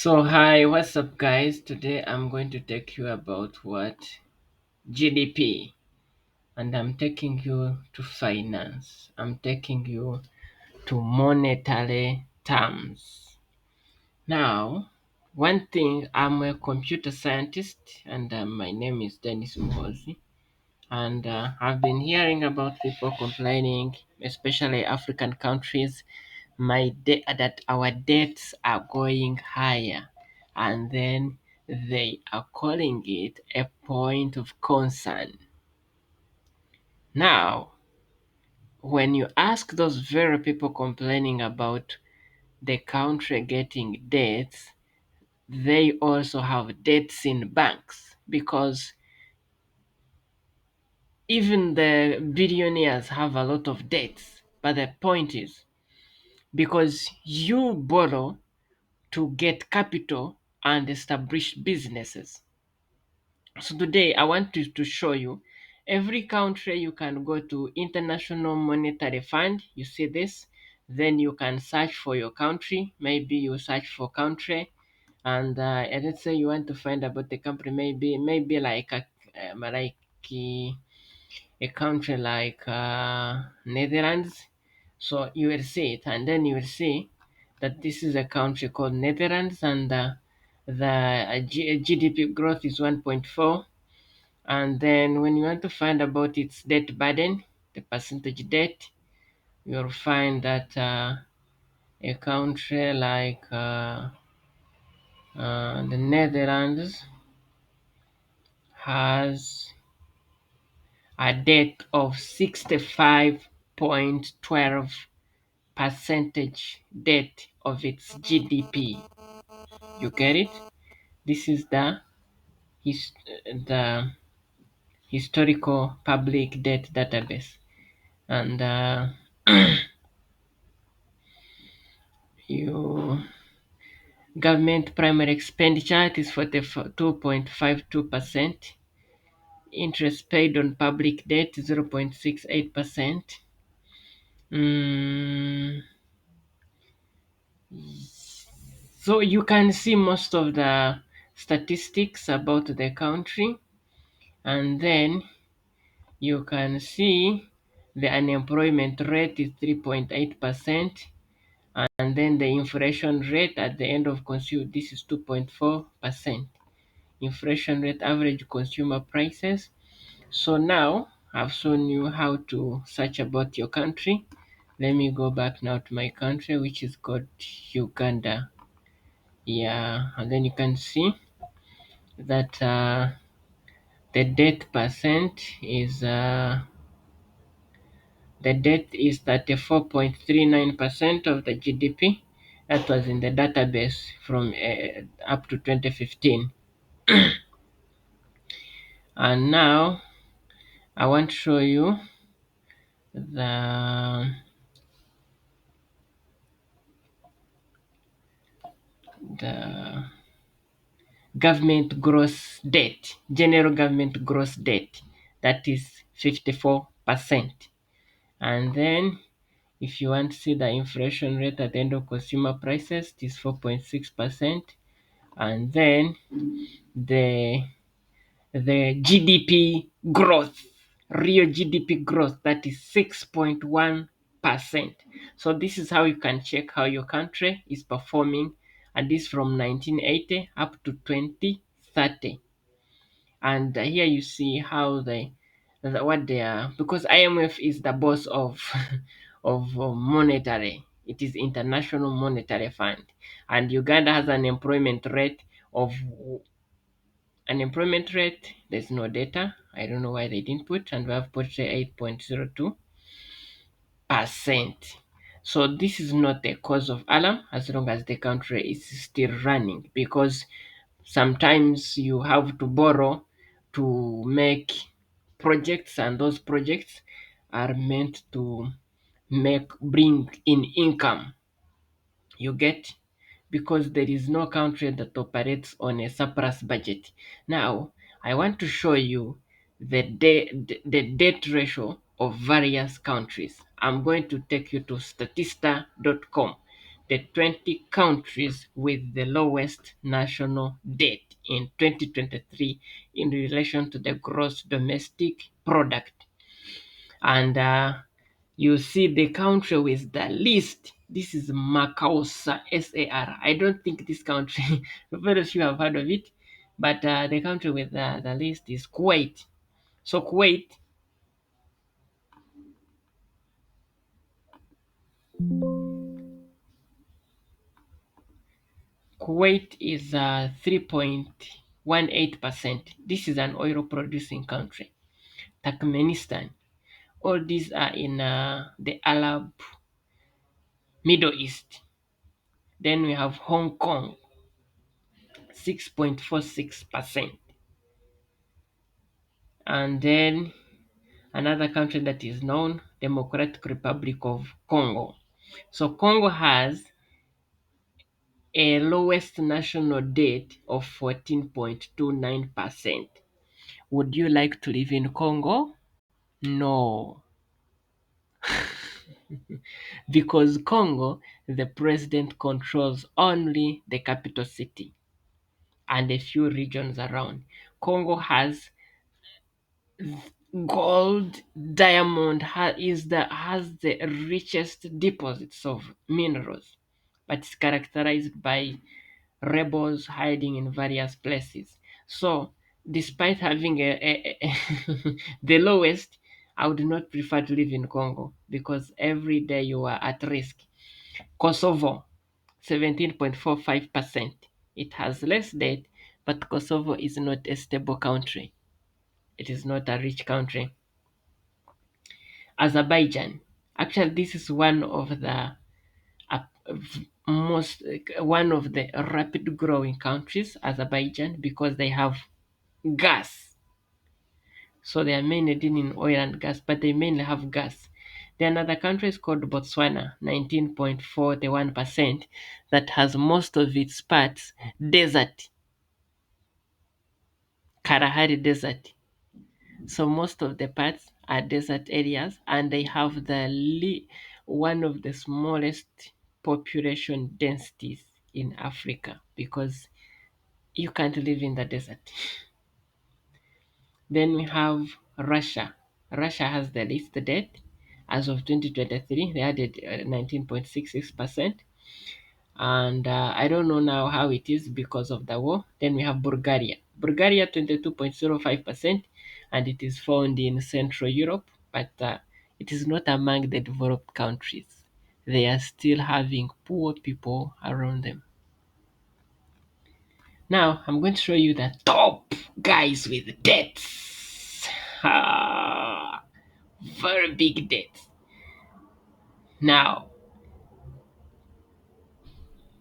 So hi, what's up guys? Today I'm going to take you about what GDP, and I'm taking you to finance. I'm taking you to monetary terms. Now, one thing, I'm a computer scientist and my name is Dennis Mbozi, and I've been hearing about people complaining, especially African countries, that our debts are going higher, and then they are calling it a point of concern. Now, when you ask those very people complaining about the country getting debts, they also have debts in banks, because even the billionaires have a lot of debts. But the point is, because you borrow to get capital and establish businesses. So today I want to show you every country. You can go to International Monetary Fund. You see this, then you can search for your country. Maybe you search for country, and let's say you want to find about the country. Maybe like a country like Netherlands. So you will see it, and then you will see that this is a country called Netherlands, and the GDP growth is 1.4. And then when you want to find about its debt burden, the percentage debt, you'll find that a country like the Netherlands has a debt of 65.12 percentage debt of its GDP. You get it? This is the historical public debt database, and you government primary expenditure, it is 42.52%. Interest paid on public debt 0.68%. Mm, so you can see most of the statistics about the country, and then you can see the unemployment rate is 3.8%, and then the inflation rate at the end of consume this is 2.4%. Inflation rate, average consumer prices. So now I've shown you how to search about your country. Let me go back now to my country, which is called Uganda. Yeah, and then you can see that the debt percent is the debt is 34.39% of the GDP. That was in the database from up to 2015. And now I want to show you the the government gross debt, general government gross debt, that is 54%. And then if you want to see the inflation rate at the end of consumer prices, it is 4.6%. And then the GDP growth, real GDP growth, that is 6.1%. So this is how you can check how your country is performing, and this from 1980 up to 2030. And here you see how what they are, because IMF is the boss of of monetary. It is International Monetary Fund, and Uganda has an employment rate of unemployment rate. There's no data. I don't know why they didn't put, and we have put 8.02%. So this is not a cause of alarm as long as the country is still running, because sometimes you have to borrow to make projects, and those projects are meant to make bring in income. You get, because there is no country that operates on a surplus budget. Now I want to show you the debt ratio of various countries. I'm going to take you to statista.com. the 20 countries with the lowest national debt in 2023 in relation to the gross domestic product. And you see the country with the least. This is Macausa, SAR. I don't think this country, very few have heard of it, but the country with the least is Kuwait. So Kuwait is 3.18%. This is an oil producing country. Turkmenistan, all these are in the Arab Middle East. Then we have Hong Kong, 6.46%. And then another country that is known, Democratic Republic of Congo. So Congo has a lowest national debt of 14.29%. Would you like to live in Congo? No, because Congo, the president controls only the capital city and a few regions around. Congo has gold, diamond, has the richest deposits of minerals, but it's characterized by rebels hiding in various places. So, despite having the lowest, I would not prefer to live in Congo because every day you are at risk. Kosovo, 17.45%. It has less debt, but Kosovo is not a stable country. It is not a rich country. Azerbaijan, actually, this is uh, one of the rapid growing countries, Azerbaijan, because they have gas. So they are mainly dealing in oil and gas, but they mainly have gas. Then another country is called Botswana, 19.41%, that has most of its parts desert, Kalahari Desert. So most of the parts are desert areas, and they have one of the smallest population densities in Africa because you can't live in the desert. Then we have Russia. Russia has the least debt. As of 2023, they added 19.66%. And I don't know now how it is because of the war. Then we have Bulgaria. Bulgaria, 22.05%, and it is found in Central Europe, but it is not among the developed countries. They are still having poor people around them. Now, I'm going to show you the top guys with debts. Ah, very big debts. Now,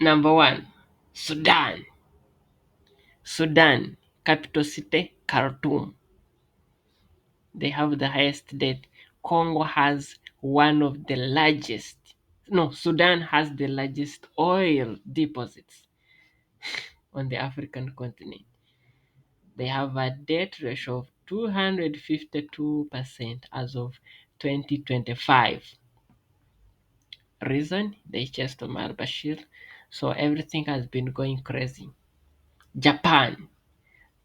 number one, Sudan. Sudan, capital city, Khartoum. They have the highest debt. Congo has one of the largest. No, Sudan has the largest oil deposits on the African continent. They have a debt ratio of 252% as of 2025. Reason? They chased Omar Bashir. So everything has been going crazy. Japan,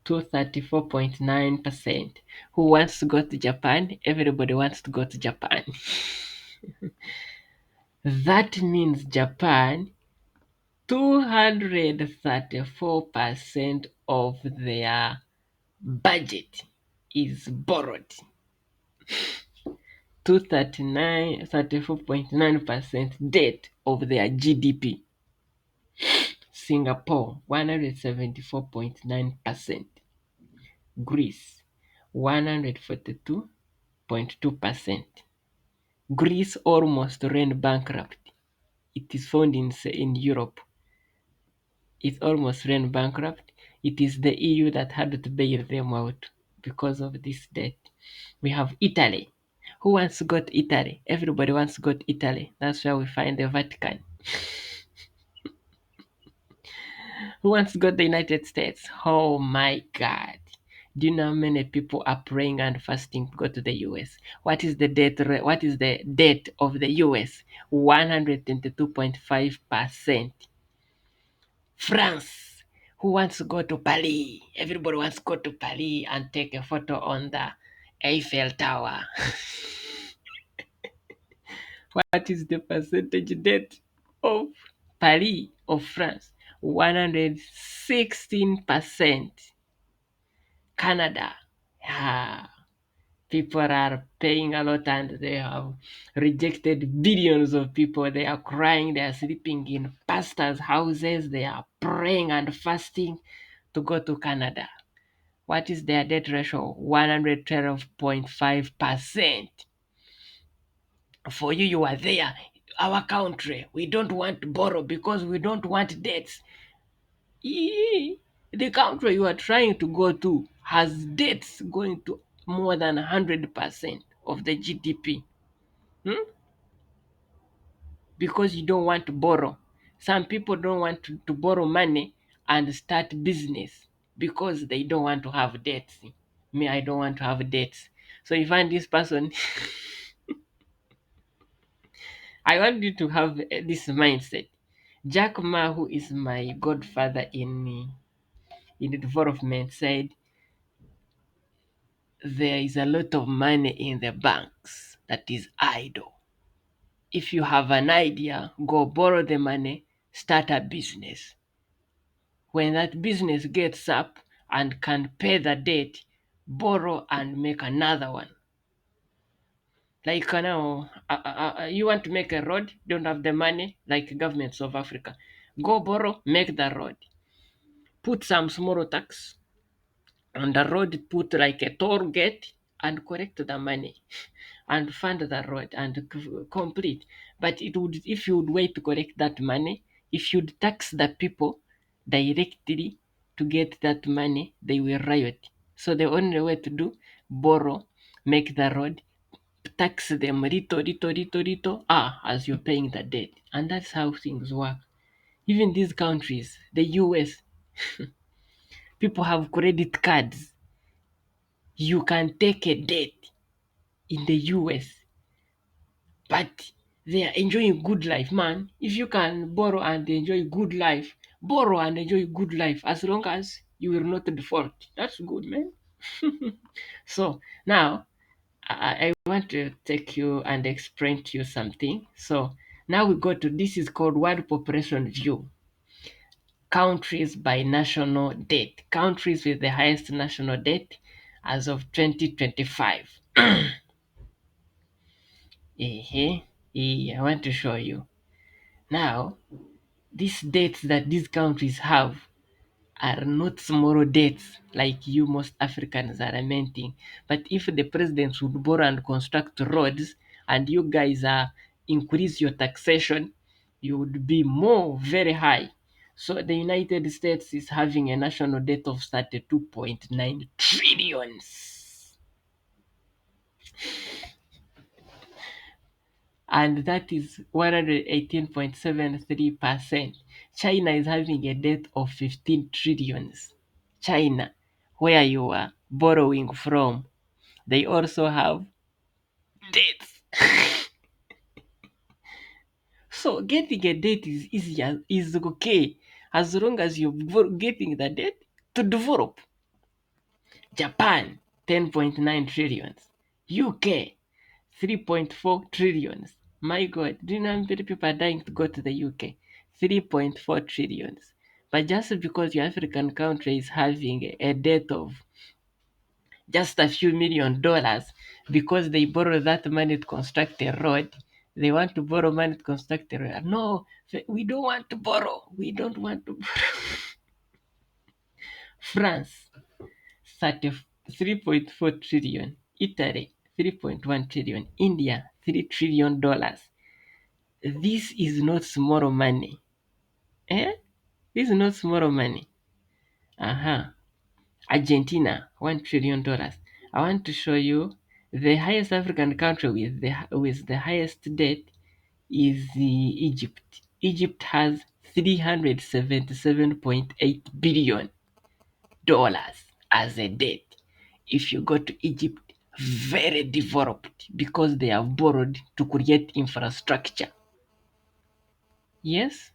234.9%. Who wants to go to Japan? Everybody wants to go to Japan. That means Japan, 234% of their budget is borrowed. 34.9% debt of their GDP. Singapore, 174.9%. Greece, 142.2%. Greece almost ran bankrupt. It is found in Europe. It almost ran bankrupt. It is the EU that had to bail them out because of this debt. We have Italy. Who wants to go to Italy? Everybody wants to go to Italy. That's where we find the Vatican. Who wants to go to the United States? Oh my God. Do you know how many people are praying and fasting to go to the US? What is the debt rate? What is the debt of the US? 122.5%. France, who wants to go to Paris? Everybody wants to go to Paris and take a photo on the Eiffel Tower. What is the percentage debt of Paris, of France? 116%. Canada, yeah, people are paying a lot and they have rejected billions of people. They are crying, they are sleeping in pastors' houses, they are praying and fasting to go to Canada. What is their debt ratio? 112.5%. For you, you are there. Our country, we don't want to borrow because we don't want debts. The country you are trying to go to has debts going to more than 100% of the GDP. Hmm? Because you don't want to borrow. Some people don't want to borrow money and start business because they don't want to have debts. Me, I don't want to have debts. So you find this person, I want you to have this mindset. Jack Ma, who is my godfather in development, said there is a lot of money in the banks that is idle. If you have an idea, go borrow the money, start a business. When that business gets up and can pay the debt, borrow and make another one. Like now, you want to make a road, don't have the money, like governments of Africa. Go borrow, make the road. Put some small tax on the road, put like a toll gate and collect the money and fund the road and complete. But it would, if you would wait to collect that money, if you'd tax the people directly to get that money, they will riot. So the only way to do, borrow, make the road, tax them little, as you're paying the debt. And that's how things work. Even these countries, the US, people have credit cards. You can take a debt in the US, but they are enjoying good life, man. If you can borrow and enjoy good life, borrow and enjoy good life as long as you will not default. That's good, man. So now I want to take you and explain to you something. So now we go to, this is called World Population View. Countries by national debt. Countries with the highest national debt as of 2025. I want to show you. Now, these debts that these countries have are not small debts like you most Africans are lamenting. But if the presidents would borrow and construct roads and you guys increase your taxation, you would be more very high. So the United States is having a national debt of 32.9 trillions. And that is 118.73%. China is having a debt of 15 trillions. China, where you are borrowing from, they also have debts. So getting a debt is easier, is okay, as long as you're getting the debt to develop. Japan, 10.9 trillions. UK, 3.4 trillions. My God, do you know how many people are dying to go to the UK? 3.4 trillions. But just because your African country is having a debt of just a few $1 million because they borrow that money to construct a road, they want to borrow money to construct a road. No, we don't want to borrow. We don't want to borrow. France, 3.4 trillion. Italy, 3.1 trillion. India, $3 trillion. This is not small money. Eh? This is not small money. Uh-huh. Argentina, $1 trillion. I want to show you the highest African country with the highest debt is Egypt. Egypt has $377.8 billion as a debt. if you go to Egypt, very developed because they have borrowed to create infrastructure. Yes,